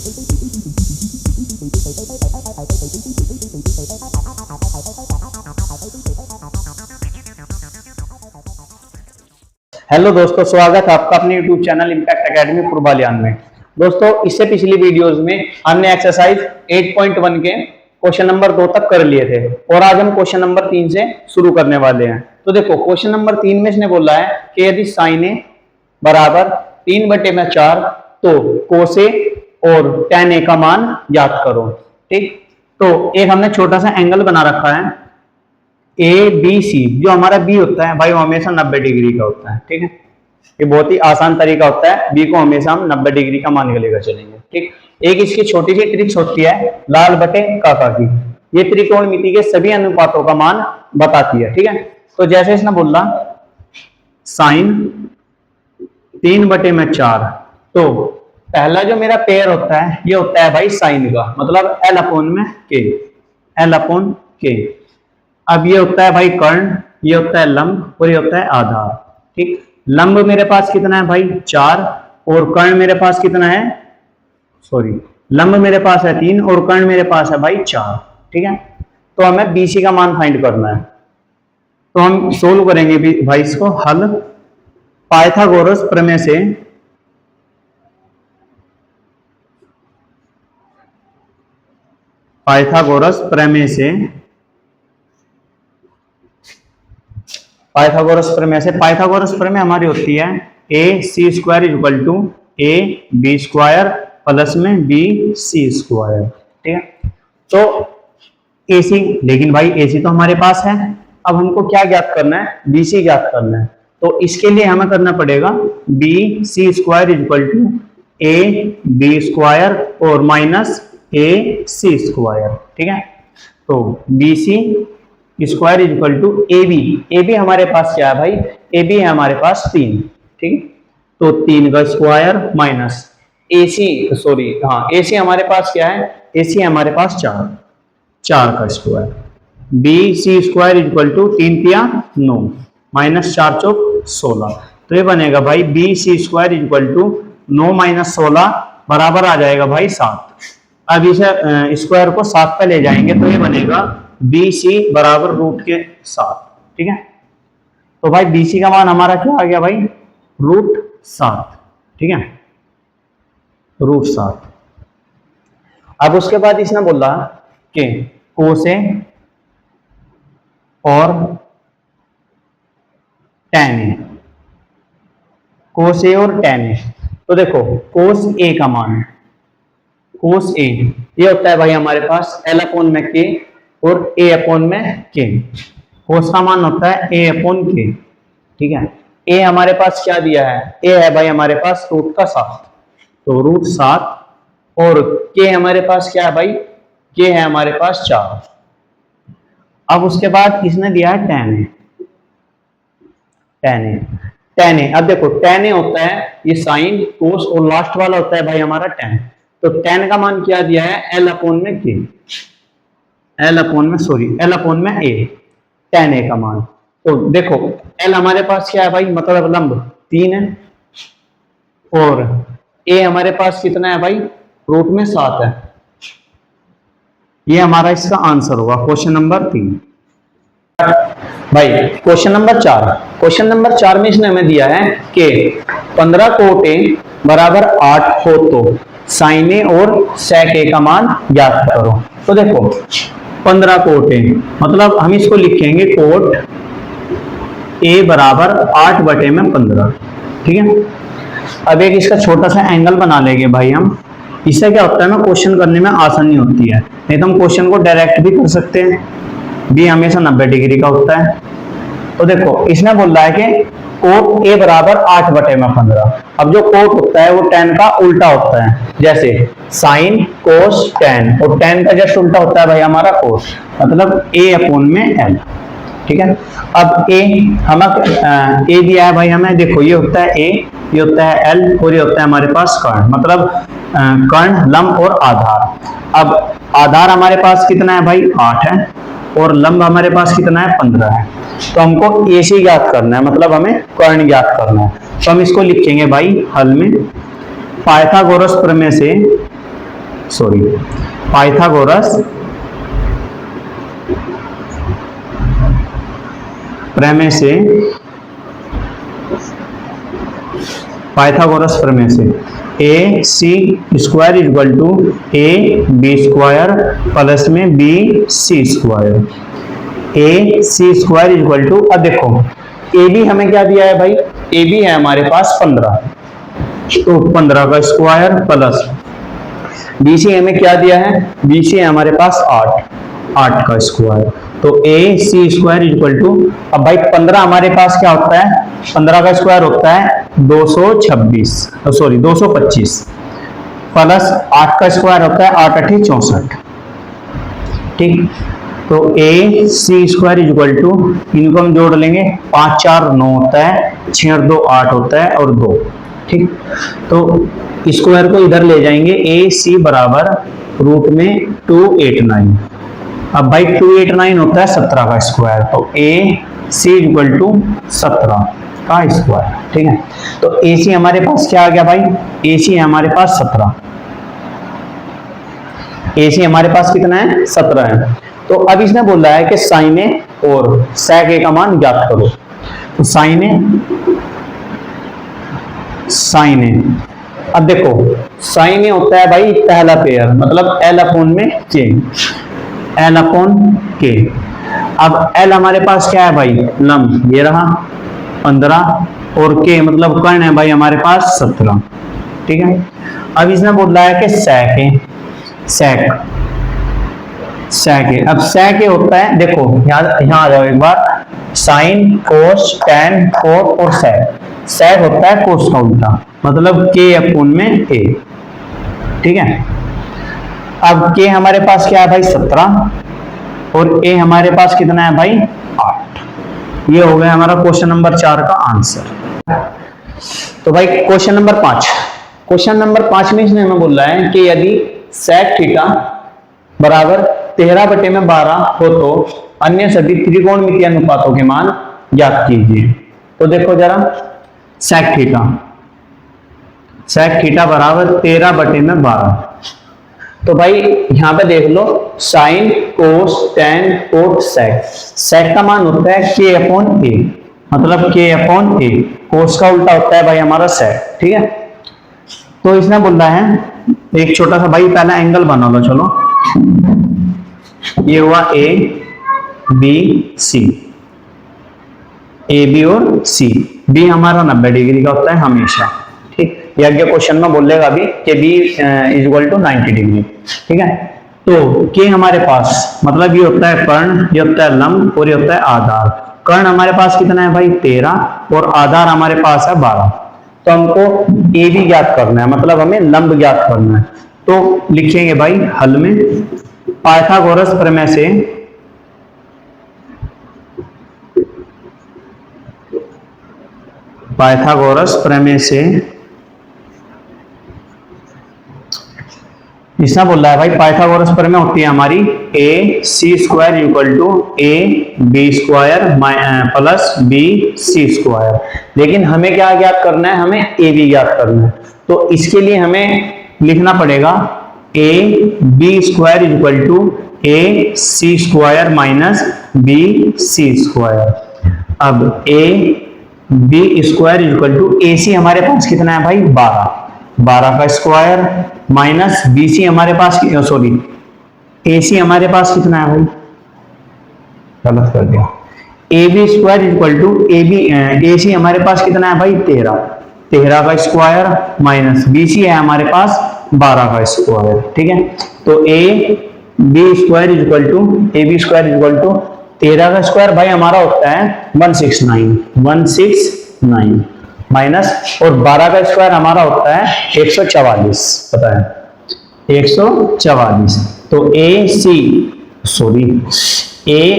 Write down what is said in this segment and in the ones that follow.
Hello दोस्तों, स्वागत है आपका अपने YouTube चैनल इम्पैक्ट एकेडमी पूर्वालियान में। दोस्तों, इससे पिछली वीडियोस में हमने एक्सरसाइज 8.1 के क्वेश्चन नंबर 2 तक कर लिए थे और आज हम क्वेश्चन नंबर 3 से शुरू करने वाले हैं। तो देखो, क्वेश्चन नंबर 3 में इसने बोला है कि यदि साइन ए बराबर 3/4 तो कोस ए और tan ए का मान ज्ञात करो। ठीक, तो एक हमने छोटा सा एंगल बना रखा है ए बी सी। जो हमारा बी होता है भाई वो हमेशा 90 डिग्री का होता है। ठीक है, ये बहुत ही आसान तरीका होता है, बी को हमेशा हम 90 डिग्री का मान के लेकर चलेंगे। ठीक, एक इसकी छोटी सी ट्रिक्स होती है लाल बटे काका की, ये त्रिकोणमिति के सभी अनुपातों का मान बताती है। ठीक है, तो जैसे इसने बोला साइन 3/4, तो पहला जो मेरा पेयर होता है ये होता है भाई साइन का, मतलब L/K। अब ये होता है भाई कर्ण, ये होता है लंब और ये होता है आधार। ठीक, लंब मेरे पास कितना है भाई 4 और कर्ण मेरे पास कितना है, लंब मेरे पास है 3 और कर्ण मेरे पास है भाई 4। ठीक है, तो हमें BC का मान फाइंड करना है। तो हम सोल्व करेंगे भाई इसको हल पाइथागोरस प्रमेय से। पाइथागोरस प्रमेय हमारी होती है AC² = AB² प्लस में BC²। ठीक है, तो AC, लेकिन भाई AC तो हमारे पास है, अब हमको क्या ज्ञात करना है, BC ज्ञात करना है। तो इसके लिए हमें करना पड़ेगा BC² = AB² और माइनस AC²। ठीक है, तो BC² = AB हमारे पास क्या है भाई, AB है हमारे पास 3। ठीक, तो 3 का स्क्वायर माइनस AC हमारे पास क्या है, AC हमारे पास 4 का स्क्वायर। BC² = 3 × 9 माइनस 4 × 16, तो ये बनेगा भाई BC² = 9 - 16 बराबर आ जाएगा भाई 7। अब इसे स्क्वायर को 7 पे ले जाएंगे तो ये बनेगा BC बराबर √7। ठीक है, तो भाई BC का मान हमारा क्या आ गया भाई, √7। ठीक है, √7। अब उसके बाद इसने बोला कि कोस ए और tan ए, कोस ए और tan ए। तो देखो कोस ए का मान, कोस ए ये होता है भाई हमारे पास L/K और A/K। कोस का मान होता है A/K। ठीक है, A हमारे पास क्या दिया है, A है भाई हमारे पास √7, तो √7 और K हमारे पास क्या है भाई, K है हमारे पास 4। अब उसके बाद इसने दिया है tan ए। अब देखो tan ए होता है ये साइन कोस और लास्ट वाला होता है भाई हमारा tan। तो tan का मान क्या दिया है, L/A, tan ए का मान। तो देखो L हमारे पास क्या है भाई, मतलब लंब 3 है और A हमारे पास कितना है भाई, √7 है। ये हमारा इसका आंसर होगा क्वेश्चन नंबर 3। भाई क्वेश्चन नंबर 4 में इसने हमें दिया है कि 15 कोट A बराबर 8 हो तो साइन ए और सेक ए का मान ज्ञात करो। तो देखो 15 कोट ए, मतलब हम इसको लिखेंगे कोट ए बराबर 8/15। ठीक है, अब एक इसका छोटा सा एंगल बना लेंगे भाई हम। इससे क्या होता है ना, क्वेश्चन करने में आसानी होती है, नहीं तो हम क्वेश्चन को डायरेक्ट भी कर सकते हैं, बी हमेशा 90 डिग्री का होता है। तो देखो इसने बोल रहा है कि कोट ए बराबर 8/15। अब जो कोट होता है वो tan का उल्टा होता है, जैसे साइन कोस tan, और tan का जस्ट उल्टा होता है भाई हमारा कोस, मतलब A/L। ठीक है, अब A हमें A दिया है भाई हमें, देखो ये होता है A, ये होता है L और ये होता है हमारे पास कर्ण, मतलब कर्ण लंब और आधार। अब आधार हमारे पास कितना है भाई 8 है और लंब हमारे पास कितना है 15 है। तो हमको AC ज्ञात करना है, मतलब हमें कर्ण ज्ञात करना है। तो हम इसको लिखेंगे भाई हल में पाइथागोरस प्रमेय से सॉरी पाइथागोरस प्रमेय से, पाइथागोरस प्रमेय से A C square equal to A B square plus में B C square, A C square equal to, अब देखो ए बी हमें क्या दिया है भाई, ए बी है हमारे पास 15, तो 15 का स्क्वायर प्लस बी सी हमें क्या दिया है, बी सी है हमारे पास 8 का स्क्वायर, तो ए सी स्क्वायर इक्वल टू, अब भाई 15 हमारे पास क्या होता है, 15 का स्क्वायर होता है 226, सॉरी 225 प्लस 8 का स्क्वायर होता है 8 8 64, ठीक। तो ए सी स्क्वायर इक्वल टू, इनको हम जोड़ लेंगे, 5 4 9 होता है, 6 और 2 8 होता है और 2, ठीक। तो स्क्वायर को इधर ले जाएंगे, ए सी बराबर रूट में 289, अब भाई 289 होता है 17 का स्क्वायर, तो ए सी इक्वल टू 17 का स्क्वायर, ठीक है। तो ए सी हमारे पास क्या आ गया भाई, ए सी है हमारे पास 17, ए सी हमारे पास कितना है 17 है। तो अब इसने बोला है कि साइन ए और सेक ए का मान ज्ञात करो, तो साइन ए, साइन ए, अब देखो साइन ए होता है भाई पहला पेयर, मतलब एल अपॉन में के, एल अपॉन के। अब एल हमारे पास क्या है भाई, लंब, ये रहा 15 और के मतलब कर्ण है भाई हमारे पास 17, ठीक है। अब इसने बोला है कि सेक ए, सेक, सेक ए, अब सेक ए होता है, देखो यहाँ आ जाओ एक बार, साइन कोस टेन कोट और सेक, सेक होता है कोस का उल्टा, मतलब के अपॉन में ए, ठीक है। अब के हमारे पास क्या है भाई 17 और ए हमारे पास कितना है भाई 8, ये हो गया हमारा क्वेश्चन नंबर 4 का आंसर। तो भाई क्वेश्चन नंबर 5, क्वेश्चन नंबर 5 में इसने हमें बोला है कि यदि सेक थीटा बराबर 13/12 हो तो अन्य सभी त्रिकोणमितीय अनुपातों के मान ज्ञात कीजिए। तो देखो जरा सेक थीटा, सेक थीटा बराबर 13/12, तो भाई यहां पे देख लो sine cos tan cot sec, sec का मान होता है के अपॉन ए, मतलब के अपॉन ए, कोस का उल्टा होता है भाई हमारा सेक, ठीक है। तो इसने बोला है एक छोटा सा भाई पहला एंगल बना लो, चलो ये हुआ A B C, A B और सी, बी हमारा 90 डिग्री का होता है हमेशा, ठीक। ये आगे क्वेश्चन में बोलेगा अभी कि बी इक्वल टू 90 डिग्री, ठीक है। तो के हमारे पास मतलब ये होता है कर्ण, ये होता है लंब और ये होता है आधार। कर्ण हमारे पास कितना है भाई 13 और आधार हमारे पास है 12, तो हमको ए बी ज्ञात करना है, मतलब हमें लंब ज्ञात करना है। तो लिखेंगे भाई हल में, पाइथागोरस प्रमेय से पाइथागोरस प्रमेय से इसना बोल रहा है भाई, पाइथागोरस प्रमेय होती है हमारी A C square equal to A B square plus B C square, लेकिन हमें क्या ज्ञात करना है, हमें ए बी ज्ञात करना है। तो इसके लिए हमें लिखना पड़ेगा A B square equal to A C square minus B C square. अब A B square equal to A C हमारे पास कितना है भाई 12 का स्क्वायर माइनस बी सी हमारे पास, सॉरी ए सी हमारे पास कितना है भाई, गलत कर दिया, A B square equal to A C हमारे पास कितना है भाई 13 का स्क्वायर माइनस बी सी है हमारे पास 12 का स्क्वायर, ठीक है। तो A B square equal to A B square equal to 13 का स्क्वायर भाई हमारा होता है 169 माइनस, और 12 का स्क्वायर हमारा होता है 144, पता है 144। तो ए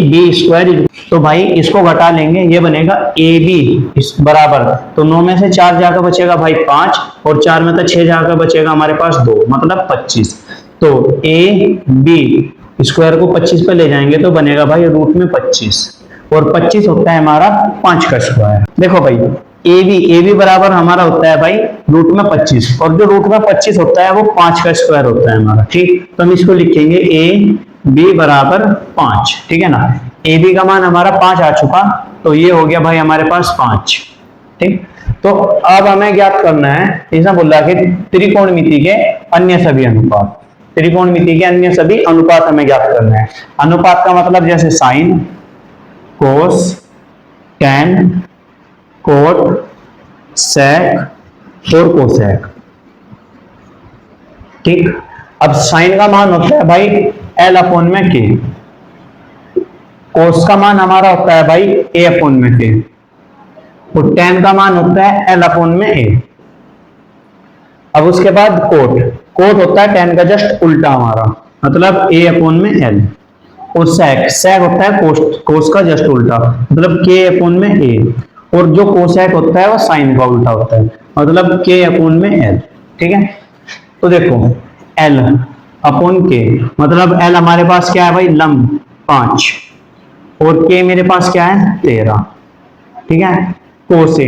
बी स्क्वायर, तो भाई इसको घटा लेंगे, ये बनेगा ए बी बराबर, तो 9 में से 4 जाकर बचेगा भाई 5 और 4 में तो 6 जाकर बचेगा हमारे पास 2, मतलब 25। तो ए बी स्क्वायर को 25 पे ले जाएंगे तो बनेगा भाई रूट में 25, और 25 होता है हमारा 5 का स्क्वायर। देखो भाई ए बी बराबर हमारा होता है भाई रूट में 25, और जो रूट में 25 होता है वो 5 का स्क्वायर होता है हमारा, ठीक। तो हम इसको लिखेंगे ए बी बराबर 5, ठीक है ना। ए बी का मान हमारा 5 आ चुका, तो ये हो गया भाई हमारे पास 5, ठीक। तो अब हमें ज्ञात करना है, ऐसा बोल रहा है कि त्रिकोणमिति के अन्य सभी अनुपात, त्रिकोणमिति के अन्य सभी अनुपात हमें ज्ञात करना है। अनुपात का मतलब जैसे साइन, कोस, टैन, कोट, सेक और कोसेक, ठीक। अब साइन का मान होता है भाई एल अपॉन में के, कोस का मान हमारा होता है भाई ए अपॉन में के, और टैन का मान होता है एल अपॉन में ए। अब उसके बाद कोट, कोट होता है टैन का जस्ट उल्टा हमारा, मतलब ए अपॉन में एल। और सेक, सेक होता है कोस, कोस का जस्ट उल्टा, मतलब के अपॉन में ए। और जो कोसेक होता है वो साइन का उल्टा होता है, मतलब के अपॉन में एल, ठीक है। तो देखो एल अपॉन के, मतलब एल हमारे पास क्या है भाई लंब 5, और के मेरे पास क्या है 13, ठीक है। कोसे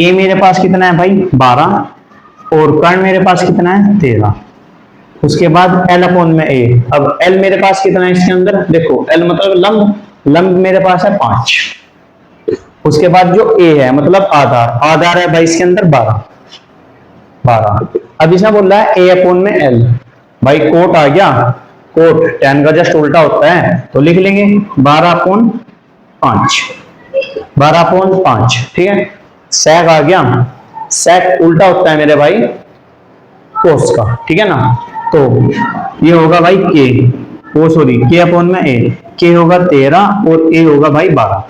ए मेरे पास कितना है भाई 12, और कर्ण मेरे पास कितना है 13। उसके बाद एल अपॉन में ए, अब एल मेरे पास कितना है इसके अंदर, देखो एल मतलब लंब, लंब मेरे पास है 5। उसके बाद जो ए है मतलब आधार, आधार है भाई इसके अंदर 12। अब इसमें बोल रहा है ए अपॉन में एल, भाई कोट आ गया, कोट टैन का जस्ट उल्टा होता है, तो लिख लेंगे 12/5, 12/5, ठीक है। सेक आ गया, सेक उल्टा होता है मेरे भाई कोस का, ठीक है ना। तो ये होगा भाई के, ओ सॉरी के अपॉन में ए, के होगा 13 और ए होगा भाई 12।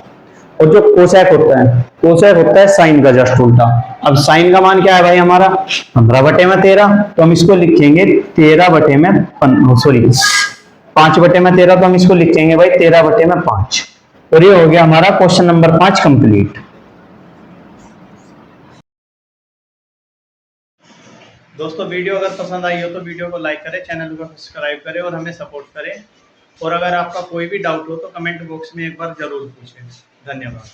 और जो कोसेक होता है, कोसेक होता है साइन का जस्ट उल्टा। अब साइन का मान क्या है भाई हमारा 15/13, तो हम इसको लिखेंगे 13/5, सॉरी 5/13, तो हम इसको लिखेंगे भाई 13/5। और ये हो गया हमारा क्वेश्चन नंबर 5 कंप्लीट। दोस्तों वीडियो अगर पसंद आई हो तो वीडियो को लाइक करें, चैनल को सब्सक्राइब करें और हमें सपोर्ट करें। और अगर आपका कोई भी डाउट हो तो कमेंट बॉक्स में एक बार जरूर पूछें। धन्यवाद।